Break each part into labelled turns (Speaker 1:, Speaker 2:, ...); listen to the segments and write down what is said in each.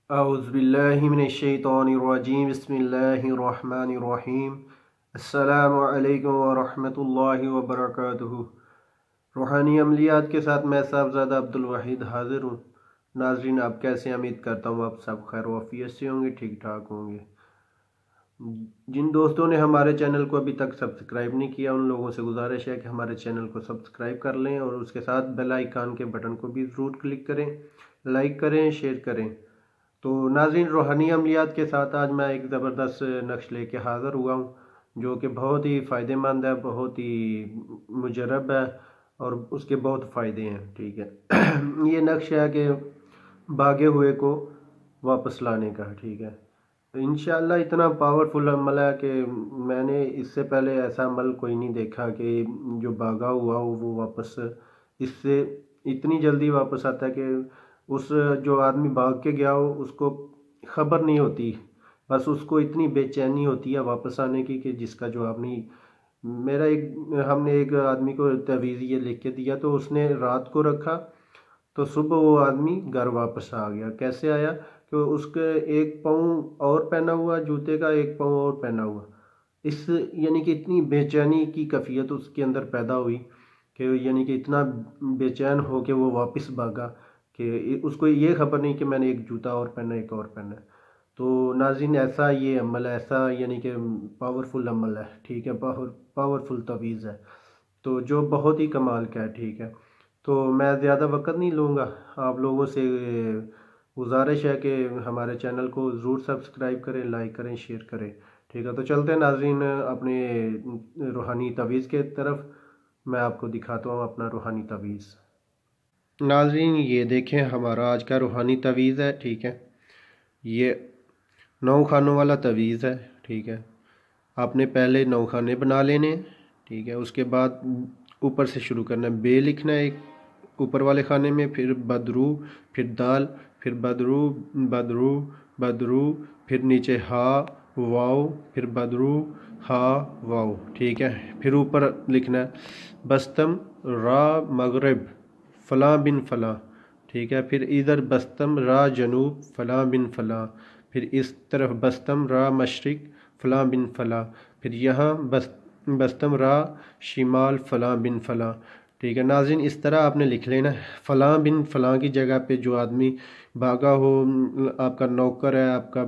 Speaker 1: औज़ुबिल्लाहिमिनश्शैतानिर्रजीम बिस्मिल्लाहिर्रहमानिर्रहीम अस्सलामु अलैकुम वरहमतुल्लाहि वबरकातुहू। रूहानी अमलियात के साथ मैं साहबजादा अब्दुल वाहिद हाज़िर हूँ। नाज़रीन, आप कैसे? उम्मीद करता हूँ आप सब खैर वाफियत से होंगे, ठीक ठाक होंगे। जिन दोस्तों ने हमारे चैनल को अभी तक सब्सक्राइब नहीं किया, उन लोगों से गुजारिश है कि हमारे चैनल को सब्सक्राइब कर लें और उसके साथ बेल आइकान के बटन को भी ज़रूर क्लिक करें, लाइक करें, शेयर करें। तो नाज़रीन, रूहानी अमलियात के साथ आज मैं एक ज़बरदस्त नक्श लेके हाज़िर हुआ हूँ, जो कि बहुत ही फ़ायदेमंद है, बहुत ही मुजरब है और उसके बहुत फ़ायदे हैं। ठीक है ये नक्श है कि भागे हुए को वापस लाने का। ठीक है, तो इंशाअल्लाह इतना पावरफुल अमल है कि मैंने इससे पहले ऐसा अमल कोई नहीं देखा कि जो भागा हुआ हो वो वापस इससे इतनी जल्दी वापस आता है कि उस जो आदमी भाग के गया हो उसको खबर नहीं होती, बस उसको इतनी बेचैनी होती है वापस आने की कि जिसका जवाब नहीं। हमने एक आदमी को तवीज़ ये लिख के दिया, तो उसने रात को रखा, तो सुबह वो आदमी घर वापस आ गया। कैसे आया? कि उसके एक पाँव और पहना हुआ, जूते का एक पाँव और पहना हुआ। इस यानी कि इतनी बेचैनी की कैफियत उसके अंदर पैदा हुई कि यानी कि इतना बेचैन हो के वो वापस भागा कि उसको ये खबर नहीं कि मैंने एक जूता और पहना, एक और पहना है। तो नाज़रीन, ऐसा ये अमल है, ऐसा यानी कि पावरफुल अमल है। ठीक है, पावरफुल तवीज़ है, तो जो बहुत ही कमाल का है। ठीक है, तो मैं ज़्यादा वक्त नहीं लूँगा, आप लोगों से गुजारिश है कि हमारे चैनल को ज़रूर सब्सक्राइब करें, लाइक करें, शेयर करें। ठीक है, तो चलते हैं नाज़रीन अपने रूहानी तवीज़ के तरफ। मैं आपको दिखाता हूँ अपना रूहानी तवीज़। नाज़रीन, ये देखें हमारा आज का रूहानी तवीज़ है। ठीक है, ये 9 खानों वाला तवीज़ है। ठीक है, आपने पहले 9 खाने बना लेने। ठीक है, उसके बाद ऊपर से शुरू करना है। बे लिखना है एक ऊपर वाले खाने में, फिर बदरू, फिर दाल, फिर बदरू, बदरू, बदरू, फिर नीचे हा वाव, फिर बदरू हा वाव। ठीक है, फिर ऊपर लिखना है बस्तम रा मगरब फ़लाँ बिन फ़लाँ। ठीक है, फिर इधर बस्तम रा जनूब फ़लाँ बिन फ़लाँ, फिर इस तरफ बस्तम रा मशरिक फ़लाँ बिन फ़लाँ, फिर यहाँ बस्तम रा शिमाल फ़लाँ बिन फ़लाँ। ठीक है नाज़रीन, इस तरह आपने लिख लेना। फ़लाँ बिन फ़लाँ की जगह पे जो आदमी भागा हो, आपका नौकर है, आपका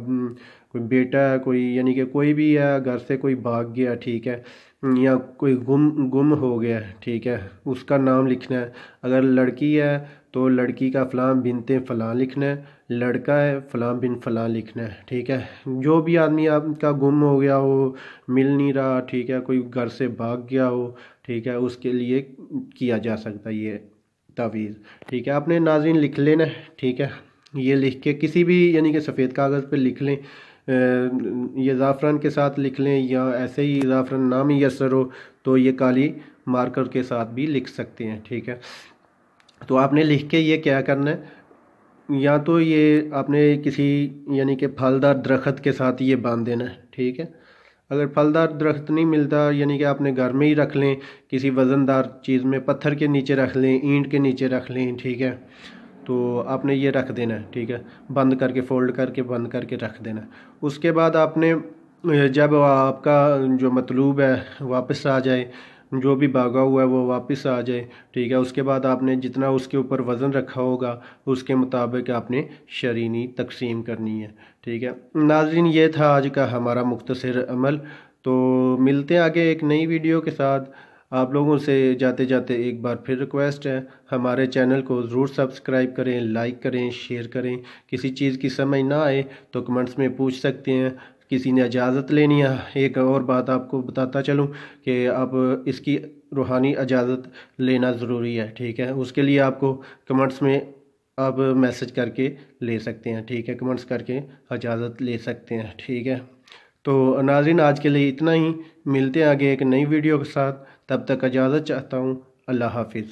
Speaker 1: कोई बेटा है, कोई यानी कि कोई भी है, घर से कोई भाग गया, ठीक है, या कोई गुम हो गया, ठीक है, उसका नाम लिखना है। अगर लड़की है तो लड़की का फ़लाँ बिनते फ़लाँ लिखना है, लड़का है फ़लाँ बिन फ़लाँ लिखना है। ठीक है, जो भी आदमी आपका गुम हो गया हो, मिल नहीं रहा, ठीक है, कोई घर से भाग गया हो, ठीक है, उसके लिए किया जा सकता है ये तावीज़। ठीक है, आपने नाज़रीन लिख लेना है। ठीक है, ये लिख के किसी भी यानी कि सफ़ेद कागज़ पे लिख लें, ये ज़ाफ़रान के साथ लिख लें, या ऐसे ही ज़ाफ़रान ना मैसर हो तो ये काली मार्कर के साथ भी लिख सकते हैं। ठीक है, तो आपने लिख के ये क्या करना है, या तो ये आपने किसी यानी कि फलदार दरख्त के साथ ये बांध देना है। ठीक है, अगर फलदार दरख्त नहीं मिलता, यानी कि आपने घर में ही रख लें, किसी वज़नदार चीज़ में, पत्थर के नीचे रख लें, ईंट के नीचे रख लें। ठीक है, तो आपने ये रख देना है। ठीक है, बंद करके, फोल्ड करके बंद करके रख देना है। उसके बाद आपने जब आपका जो मतलूब है वापस आ जाए, जो भी भागा हुआ है वो वापस आ जाए, ठीक है, उसके बाद आपने जितना उसके ऊपर वज़न रखा होगा उसके मुताबिक आपने शरीनी तकसीम करनी है। ठीक है नाज़रीन, ये था आज का हमारा मुख्तसर अमल। तो मिलते हैं आगे एक नई वीडियो के साथ। आप लोगों से जाते जाते एक बार फिर रिक्वेस्ट है, हमारे चैनल को ज़रूर सब्सक्राइब करें, लाइक करें, शेयर करें। किसी चीज़ की समझ ना आए तो कमेंट्स में पूछ सकते हैं, किसी ने इजाज़त लेनी है। एक और बात आपको बताता चलूँ कि अब इसकी रूहानी इजाज़त लेना ज़रूरी है। ठीक है, उसके लिए आपको कमेंट्स में आप मैसेज करके ले सकते हैं। ठीक है, कमेंट्स करके इजाज़त ले सकते हैं। ठीक है, तो नाज़रीन आज के लिए इतना ही। मिलते हैं आगे एक नई वीडियो के साथ, तब तक इजाज़त चाहता हूँ। अल्लाह हाफिज़।